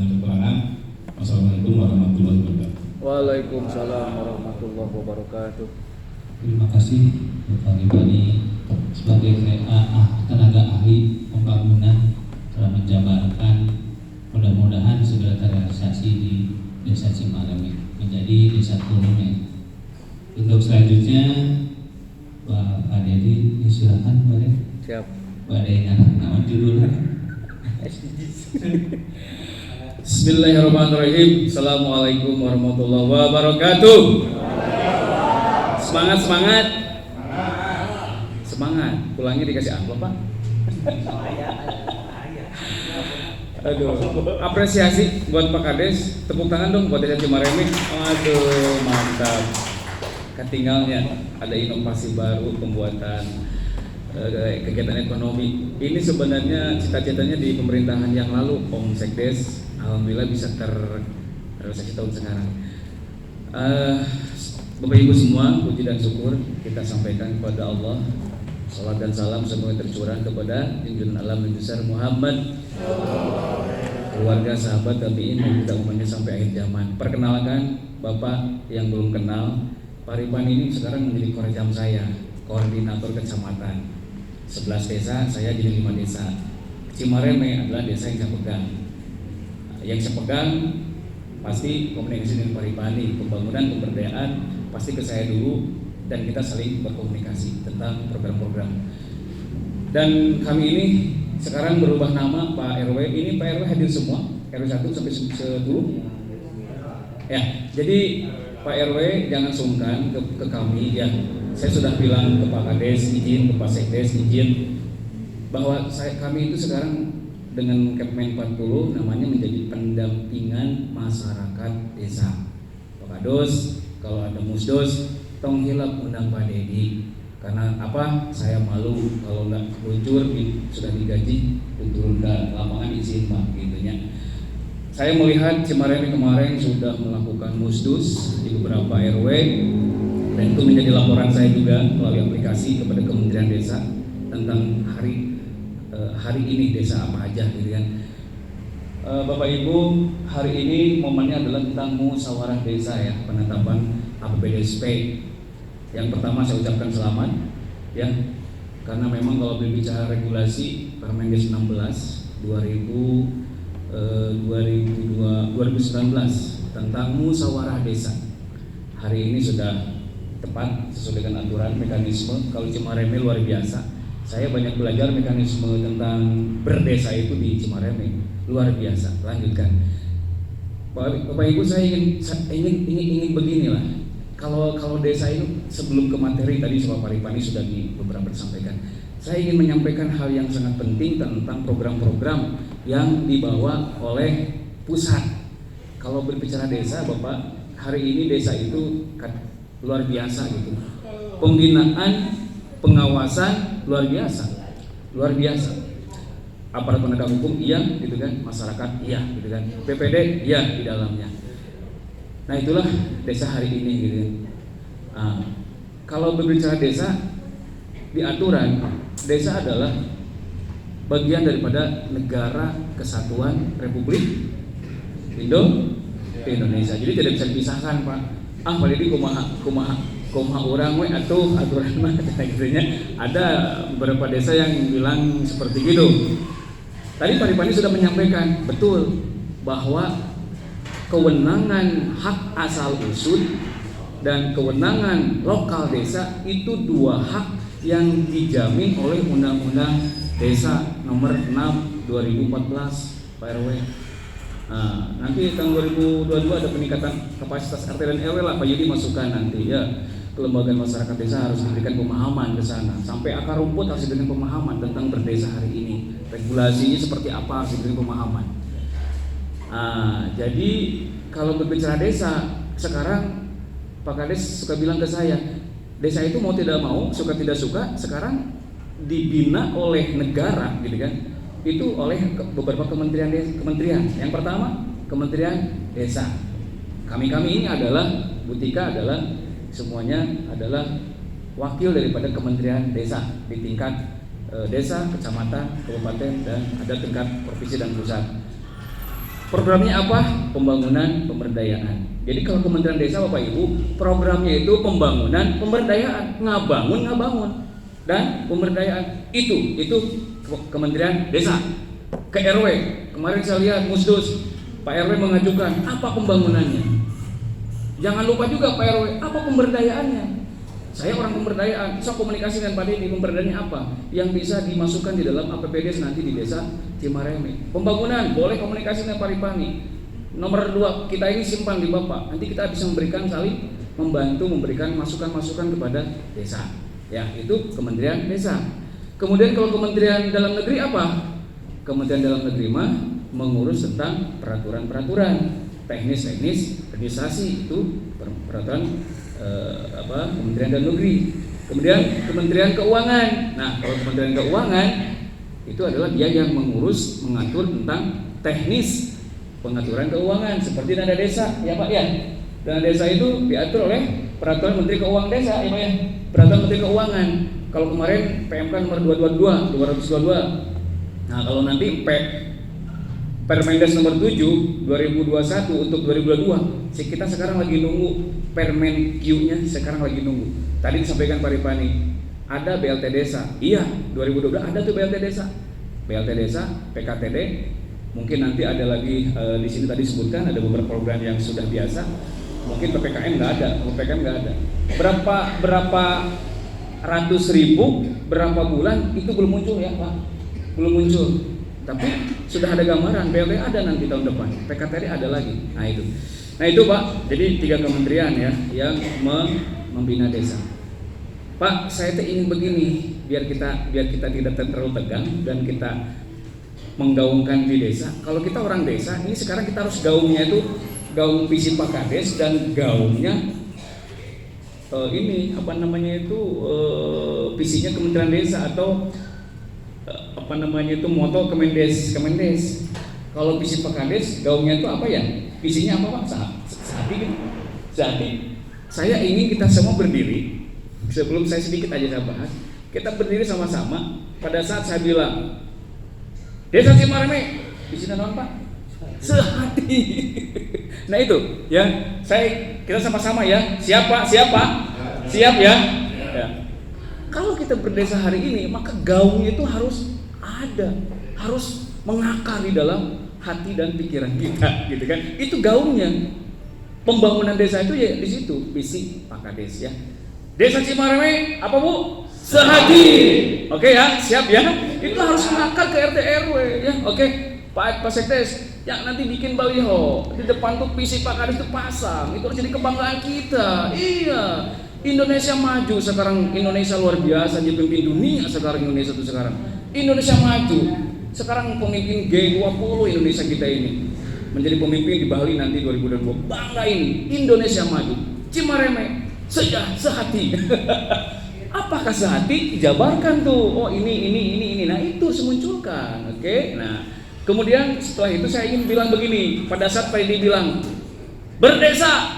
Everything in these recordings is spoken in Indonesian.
banyak kekurangan. Wassalamualaikum warahmatullahi wabarakatuh. Waalaikumsalam warahmatullahi wabarakatuh. Terima kasih Bapak Ribani sebagai tenaga ahli pembangunan telah menjabarkan, mudah-mudahan segera terrealisasi di Desa Cimareme menjadi desa turunan. Untuk selanjutnya Pak Dedi, silakan Pak Dedi. Siap. Pak Dedi nama judulnya. Bismillahirrahmanirrahim. Assalamualaikum warahmatullahi wabarakatuh. Semangat. Pulangnya dikasih amplop, Pak. Aduh, apresiasi buat Pak Kades. Tepuk tangan dong buat Desa Cimareme. Aduh, mantap. Ketinggalnya ada inovasi baru pembuatan kegiatan ekonomi. Ini sebenarnya cita-citanya di pemerintahan yang lalu, Om Sekdes. Alhamdulillah bisa terrealisasi tahun sekarang. Bapak Ibu semua, puji dan syukur kita sampaikan kepada Allah. Salat dan salam semoga tercurah kepada junjungan alam Nabi besar Muhammad, keluarga, sahabat, tabi'in dan juga umatnya sampai akhir zaman. Perkenalkan Bapak yang belum kenal, Pak Ripan ini sekarang menjadi korekam saya, koordinator kecamatan. 11 desa, saya jadi 5 desa. Cimareme adalah desa yang saya pegang. Yang saya pegang pasti komunikasi dengan Pak Ripani, pembangunan, pemberdayaan pasti ke saya dulu, dan kita saling berkomunikasi tentang program-program. Dan kami ini sekarang berubah nama Pak RW. Ini Pak RW hadir semua, RW 1 sampai 10. Ya, jadi Pak RW jangan sungkan ke kami ya. Saya sudah bilang ke Pak Kades izin, ke Pak Sekdes izin bahwa kami itu sekarang dengan Kepmen 40 namanya menjadi pendampingan masyarakat desa. Pak Kados, kalau ada musdos, tong hilap undang Pak Dedi. Karena apa? Saya malu kalau nggak luncur sudah digaji turun ke lapangan izin Pak gitunya. Saya melihat Cimareme kemarin sudah melakukan musdus di beberapa RW, dan itu menjadi laporan saya juga melalui aplikasi kepada Kementerian Desa tentang hari ini desa apa aja gitu kan. Bapak Ibu, hari ini momennya adalah tentang musyawarah desa ya, penetapan APBDSP. Yang pertama saya ucapkan selamat ya, karena memang kalau berbicara regulasi Permendes 16 2019 tentang musyawarah desa hari ini sudah tepat sesuai dengan aturan mekanisme. Kalau Cimareme luar biasa. Saya banyak belajar mekanisme tentang berdesa itu di Cimareme, luar biasa. Lanjutkan, Bapak Ibu, saya ingin beginilah. Kalau desa itu sebelum ke materi tadi sama Pak Ripani sudah di beberapa disampaikan. Saya ingin menyampaikan hal yang sangat penting tentang program-program yang dibawa oleh pusat. Kalau berbicara desa, Bapak, hari ini desa itu luar biasa gitu. Pembinaan, pengawasan luar biasa. Aparat penegak hukum iya gitu kan, masyarakat iya gitu kan, PPD iya di dalamnya. Nah itulah desa hari ini gitu kan. Kalau berbicara desa di aturan, desa adalah bagian daripada negara kesatuan Republik Indonesia. Jadi tidak bisa dipisahkan Pak. Pak Dedi kumaha orang we atuh aturan mah gitunya. Ada beberapa desa yang bilang seperti gitu. Tadi Pak Ripani sudah menyampaikan betul bahwa kewenangan hak asal usul dan kewenangan lokal desa itu dua hak yang dijamin oleh Undang-Undang Desa Nomor 6 2014 Pak RW. Nah, nanti tahun 2022 ada peningkatan kapasitas RT dan RW lah Pak Yudi masukkan nanti ya. Kelembagaan masyarakat desa harus diberikan pemahaman ke sana, sampai akar rumput harus diberikan pemahaman tentang berdesa hari ini. Regulasinya seperti apa harus diberikan pemahaman. Jadi kalau berbicara desa sekarang Pak Kades suka bilang ke saya, desa itu mau tidak mau, suka tidak suka sekarang dibina oleh negara gitu kan. Itu oleh beberapa kementerian. Yang pertama Kementerian Desa. Kami ini adalah Butika adalah semuanya adalah wakil daripada Kementerian Desa di tingkat desa, kecamatan, kabupaten, dan ada tingkat provinsi dan pusat. Programnya apa? Pembangunan pemberdayaan. Jadi kalau Kementerian Desa Bapak Ibu, programnya itu pembangunan pemberdayaan, ngabangun dan pemberdayaan. Itu Kementerian Desa. Ke RW, kemarin saya lihat Musdus, Pak RW mengajukan apa pembangunannya. Jangan lupa juga Pak RW, apa pemberdayaannya. Saya orang pemberdayaan, saya komunikasi dengan Pak Dedi, pemberdayaannya apa yang bisa dimasukkan di dalam APBD nanti di desa Cimareme. Pembangunan, boleh komunikasi dengan Pak Ripani. Nomor 2, kita ini simpan di Bapak. Nanti kita bisa memberikan saling membantu, memberikan masukan-masukan kepada desa. Ya, itu Kementerian Desa. Kemudian kalau Kementerian Dalam Negeri apa? Kementerian Dalam Negeri mah mengurus tentang peraturan-peraturan teknis-teknis administrasi, itu peraturan Kementerian Dalam Negeri. Kemudian Kementerian Keuangan. Nah, kalau Kementerian Keuangan itu adalah dia yang mengurus, mengatur tentang teknis pengaturan keuangan seperti dana desa, ya Pak ya. Dana desa itu diatur oleh peraturan Menteri Keuangan Desa, ya Pak ya. Peraturan Menteri Keuangan. Kalau kemarin PMK nomor 222. Nah, kalau nanti Permendes nomor 7 2021 untuk 2022, kita sekarang lagi nunggu Permen Q-nya, sekarang lagi nunggu. Tadi disampaikan Pak Ripani, ada BLT Desa. Iya, 2022 ada tuh BLT Desa. BLT Desa, PKTD. Mungkin nanti ada lagi di sini tadi disebutkan ada beberapa program yang sudah biasa. Mungkin PPKM nggak ada, PPKM nggak ada. Berapa ratus ribu, berapa bulan itu belum muncul ya Pak, belum muncul. Tapi sudah ada gambaran, BLT ada nanti tahun depan, PKTD ada lagi. Nah itu Pak, jadi 3 kementerian ya yang membina desa. Pak, saya ingin begini, biar kita tidak terlalu tegang dan kita menggaungkan di desa. Kalau kita orang desa, ini sekarang kita harus gaungnya itu gaung visi Pak Kades dan gaungnya visinya Kementerian Desa atau moto Kemendes. Kalau visi Pak Kades, gaungnya itu apa ya? Visinya apa Pak? Sehati. Saya ingin kita semua berdiri. Sebelum saya sedikit aja saya bahas, kita berdiri sama-sama. Pada saat saya bilang Desa Cimareme, visinya non Pak? Sehati. Nah itu, ya. Kita sama-sama ya. Siap Pak? Siap ya? Ya. Kalau kita berdesa hari ini, maka gaungnya itu harus ada, harus mengakar di dalam hati dan pikiran kita, gitu kan? Itu gaungnya. Pembangunan desa itu ya di situ, visi Pak Kades ya. Desa Cimareme apa Bu? Sehati. Oke ya, siap ya. Itu harus mengakar ke RT RW ya. Oke. Pak Sekdes, yang nanti bikin baliho di depan tuh visi Pak Kades itu pasang. Itu harus jadi kebanggaan kita. Iya. Indonesia maju sekarang, Indonesia luar biasa, dipimpin dunia sekarang Indonesia itu sekarang. Indonesia maju. Sekarang pemimpin G20 Indonesia kita ini. Menjadi pemimpin di Bali nanti 2022. Bangga ini, Indonesia maju. Cimareme sehati. Apakah sehati? Jabarkan tuh. Oh ini. Nah itu semunculkan. Oke. Nah kemudian setelah itu saya ingin bilang begini. Pada saat Pak Edi bilang berdesa.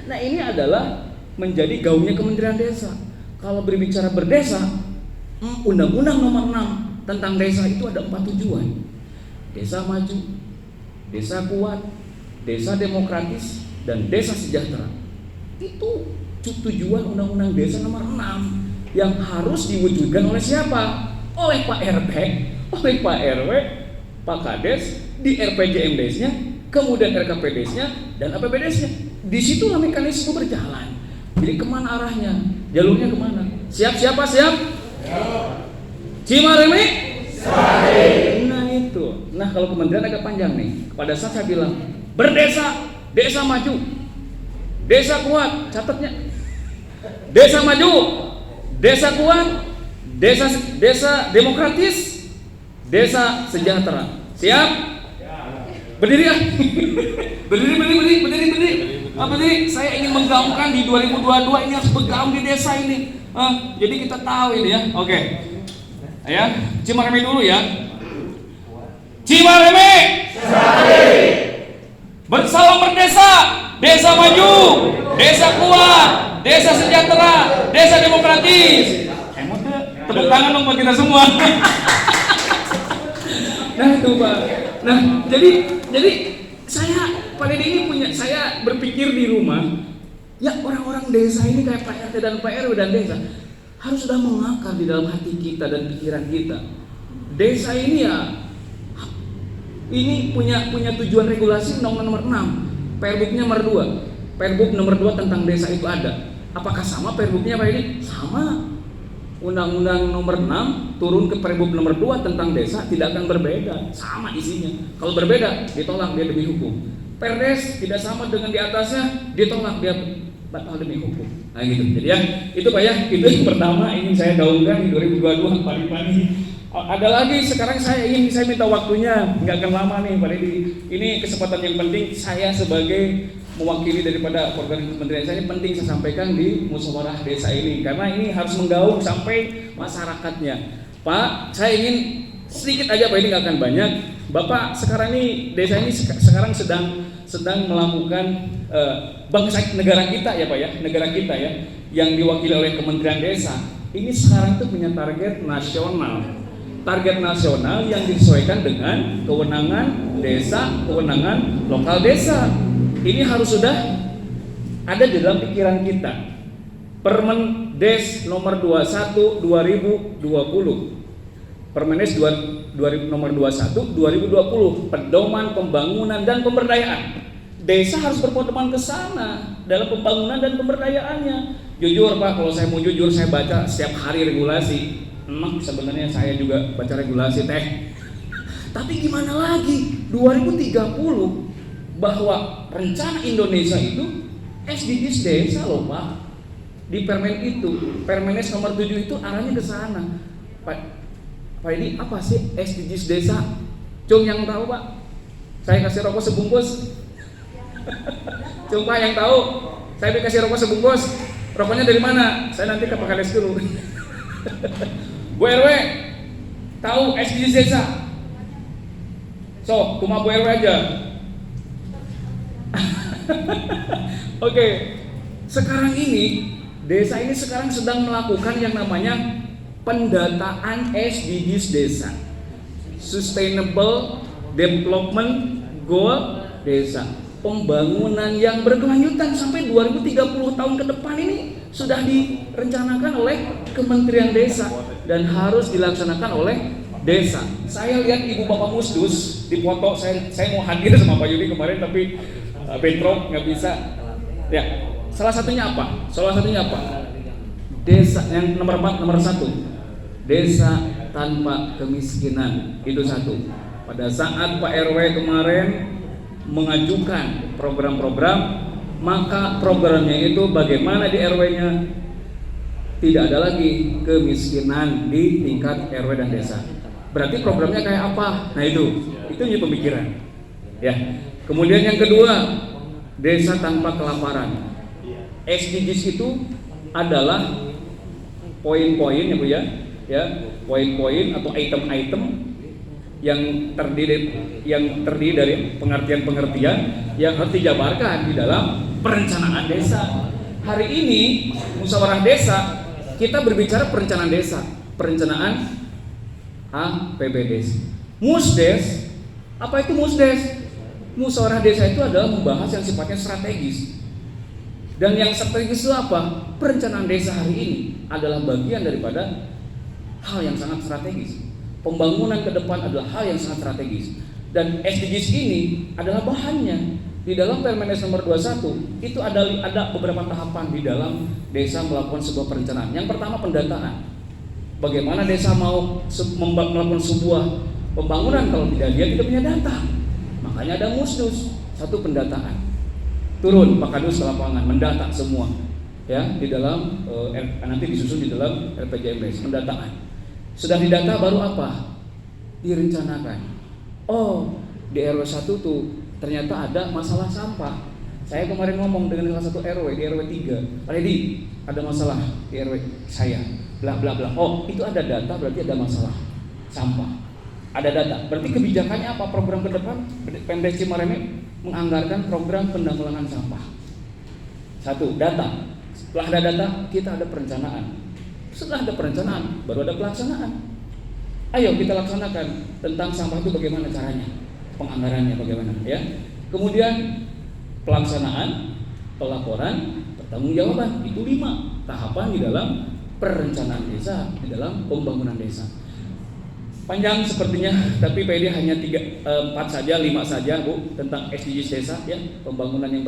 Nah ini adalah menjadi gaungnya Kementerian Desa. Kalau berbicara berdesa, Undang-Undang Nomor 6 tentang desa itu ada 4 tujuan. Desa maju, desa kuat, desa demokratis, dan desa sejahtera. Itu tujuan Undang-Undang Desa Nomor 6 yang harus diwujudkan oleh siapa? Oleh Pak RT, oleh Pak RW, Pak Kades, di RPJMDes-nya, kemudian RKPDes-nya, dan APBDes-nya. Disitulah mekanisme berjalan. Jadi kemana arahnya? Jalurnya kemana? Siap? Cimareme? Nah itu. Nah kalau kementerian agak panjang nih. Pada saat saya bilang berdesa, desa maju, desa kuat, catatnya. Desa maju, desa kuat, desa demokratis, desa sejahtera. Siap? Berdiri ya? Berdiri. Berdiri. Saya ingin menggaungkan di 2022 ini harus bergaung di desa ini. Jadi kita tahu ini ya. Oke. Ya, Cimareme dulu ya. Cimareme. Bersalam berdesa, desa maju, desa kuat, desa sejahtera, desa demokratis. Tepuk tangan dong buat kita semua. Nah itu Pak. Nah jadi Saya pada ini saya berpikir di rumah, ya orang-orang desa ini kayak Pak RT dan Pak RW dan desa harus sudah mengakar di dalam hati kita dan pikiran kita. Desa ini ya, ini punya tujuan regulasi Undang-Undang nomor 6, Perbuknya nomor 2. Perbuk nomor 2 tentang desa itu ada. Apakah sama Perbuknya Pak ini? Sama. Undang-Undang nomor 6 turun ke Perbuk nomor 2 tentang desa tidak akan berbeda, sama isinya. Kalau berbeda, ditolak dia demi hukum. Perdes tidak sama dengan di atasnya, ditolak dia batal demi hukum. Nah gitu. Jadi ya, itu Pak ya, itu yang pertama ingin saya gaungkan di 2022 pagi-pagi. Ada lagi sekarang saya minta waktunya, nggak akan lama nih Pak Deddy. Ini kesempatan yang penting saya sebagai mewakili daripada program kementerian saya, ini penting saya sampaikan di musyawarah desa ini karena ini harus menggaung sampai masyarakatnya. Pak, saya ingin sedikit aja Pak, ini nggak akan banyak. Bapak sekarang ini desa ini sekarang sedang melakukan bangsa negara kita ya Pak ya, negara kita ya yang diwakili oleh Kementerian Desa. Ini sekarang itu punya target nasional. Target nasional yang disesuaikan dengan kewenangan desa, kewenangan lokal desa. Ini harus sudah ada di dalam pikiran kita. Permendes nomor 21 2020. Permendes nomor 21 2020, pedoman pembangunan dan pemberdayaan. Desa harus berpedoman ke sana dalam pembangunan dan pemberdayaannya. Jujur Pak, kalau saya mau jujur, saya baca setiap hari regulasi. Sebenarnya saya juga baca regulasi teh. Tapi gimana lagi? 2030 bahwa rencana Indonesia itu SDGs desa loh Pak. Di Permen itu, Permenes nomor 7 itu arahnya ke sana. Pak ini apa sih SDGs desa? Cung yang tahu Pak? Saya kasih rokok sebungkus. Cung Pak yang tahu? Saya dikasih rokok sebungkus. Rokoknya dari mana? Saya nanti ke Pak Kades dulu. Bu RW tahu SDGs desa? So, cuma Bu RW aja. Oke, sekarang ini desa ini sekarang sedang melakukan yang namanya pendataan SDGs desa, Sustainable Development Goal desa, pembangunan yang berkelanjutan sampai 2030 tahun ke depan ini sudah direncanakan oleh Kementerian Desa dan harus dilaksanakan oleh desa. Saya lihat Ibu Bapak Musdus di foto, saya mau hadir sama Pak Yudi kemarin tapi bentrok nggak bisa. Ya, salah satunya apa? Desa yang nomor 1, desa tanpa kemiskinan, itu satu. Pada saat Pak RW kemarin mengajukan program-program, maka programnya itu bagaimana di RW-nya tidak ada lagi kemiskinan di tingkat RW dan desa. Berarti programnya kayak apa? Nah itu punya pemikiran. Ya. Kemudian yang kedua, desa tanpa kelaparan. SDGs itu adalah poin-poin ya Bu ya, poin-poin atau item-item yang terdiri dari pengertian-pengertian yang harus dijabarkan di dalam perencanaan desa. Hari ini musyawarah desa kita berbicara perencanaan desa, perencanaan APBDes. Musdes, apa itu musdes? Musyawarah desa itu adalah membahas yang sifatnya strategis. Dan yang strategis itu apa? Perencanaan desa hari ini adalah bagian daripada hal yang sangat strategis. Pembangunan ke depan adalah hal yang sangat strategis. Dan SDGs ini adalah bahannya. Di dalam Permenes nomor 21 itu ada beberapa tahapan di dalam desa melakukan sebuah perencanaan. Yang pertama pendataan. Bagaimana desa mau melakukan sebuah pembangunan kalau dia tidak punya data. Makanya ada musdus, satu pendataan. Turun Pak Kadus ke lapangan mendata semua. Ya, di dalam nanti disusun di dalam RPJMDes, pendataan. Sudah didata baru apa? Direncanakan. Oh, di RW 1 tuh ternyata ada masalah sampah. Saya kemarin ngomong dengan salah satu RW di RW 3. Pak Edi, ada masalah di RW saya. Bla bla bla. Oh, itu ada data berarti ada masalah sampah. Ada data. Berarti kebijakannya apa? Program ke depan Pemdes Cimareme menganggarkan program penanggulangan sampah. Satu, data. Setelah ada data, kita ada perencanaan. Setelah ada perencanaan, baru ada pelaksanaan. Ayo kita laksanakan tentang sampah itu bagaimana caranya, penganggarannya bagaimana, ya. Kemudian pelaksanaan, pelaporan, pertanggungjawaban. Itu 5 tahapan di dalam perencanaan desa, di dalam pembangunan desa. Panjang sepertinya, tapi PD hanya 4 saja, 5 saja Bu, tentang SDGs desa ya, pembangunan yang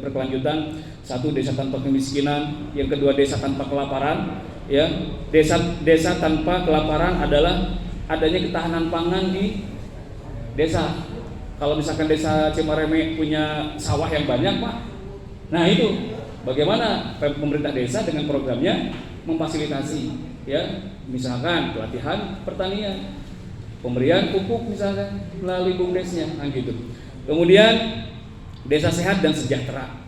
berkelanjutan. 1, desa tanpa kemiskinan. Yang kedua, desa tanpa kelaparan ya. Desa tanpa kelaparan adalah adanya ketahanan pangan di desa. Kalau misalkan desa Cimareme punya sawah yang banyak Pak, nah itu bagaimana pemerintah desa dengan programnya memfasilitasi ya, misalkan pelatihan pertanian, pemberian pupuk misalkan melalui BUMDesnya, nah gitu. Kemudian desa sehat dan sejahtera.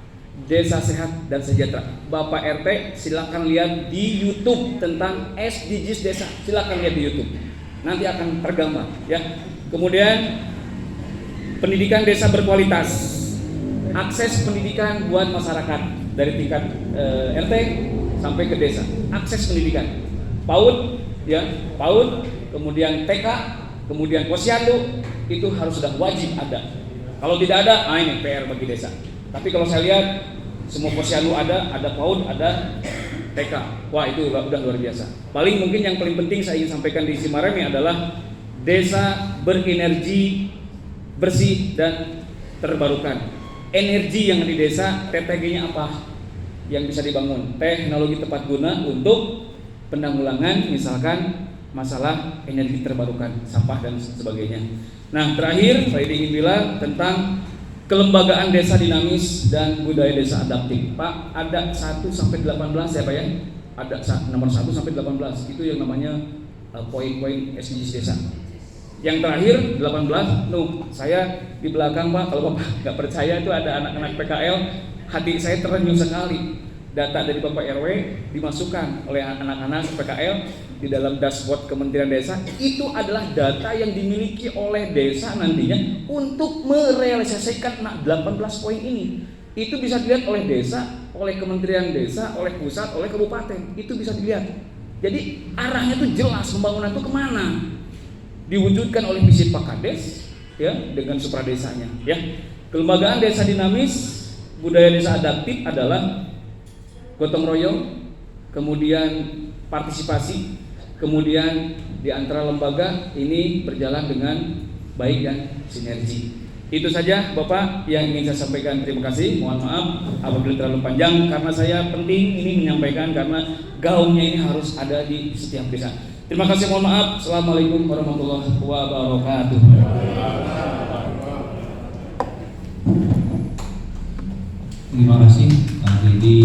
Desa sehat dan sejahtera. Bapak RT silakan lihat di YouTube tentang SDGs desa. Silakan lihat di YouTube. Nanti akan tergambar ya. Kemudian pendidikan desa berkualitas. Akses pendidikan buat masyarakat dari tingkat RT sampai ke desa. Akses pendidikan. PAUD ya, PAUD, kemudian TK, kemudian posyandu itu harus sudah wajib ada. Kalau tidak ada, ini PR bagi desa. Tapi kalau saya lihat semua posyandu ada PAUD, ada TK. Wah, itu udah luar biasa. Paling mungkin yang paling penting saya ingin sampaikan di Cimareme adalah desa berenergi bersih dan terbarukan. Energi yang di desa, TTG-nya apa? Yang bisa dibangun, teknologi tepat guna untuk penanggulangan misalkan masalah energi terbarukan, sampah dan sebagainya. Nah, terakhir saya ingin bilang tentang kelembagaan desa dinamis dan budaya desa adaptif. Pak, ada 1 sampai 18 ya Pak ya? Ada nomor 1 sampai 18 itu yang namanya poin-poin SDGs desa. Yang terakhir 18, saya di belakang Pak, kalau Bapak nggak percaya itu ada anak-anak PKL, hati saya terenyuh sekali. Data dari Bapak RW dimasukkan oleh anak-anak PKL di dalam dashboard Kementerian Desa. Itu adalah data yang dimiliki oleh desa nantinya untuk merealisasikan 18 poin ini. Itu bisa dilihat oleh desa, oleh Kementerian Desa, oleh pusat, oleh kabupaten. Itu bisa dilihat. Jadi arahnya itu jelas, pembangunan itu kemana? Diwujudkan oleh visi Pak Kades ya, dengan supradesanya ya. Kelembagaan desa dinamis, budaya desa adaptif adalah gotong royong, kemudian partisipasi, kemudian di antara lembaga ini berjalan dengan baik dan sinergi. Itu saja Bapak yang ingin saya sampaikan. Terima kasih. Mohon maaf apabila terlalu panjang karena saya penting ini menyampaikan karena gaungnya ini harus ada di setiap desa. Terima kasih. Mohon maaf. Assalamualaikum warahmatullahi wabarakatuh. Terima kasih Pak Dedi.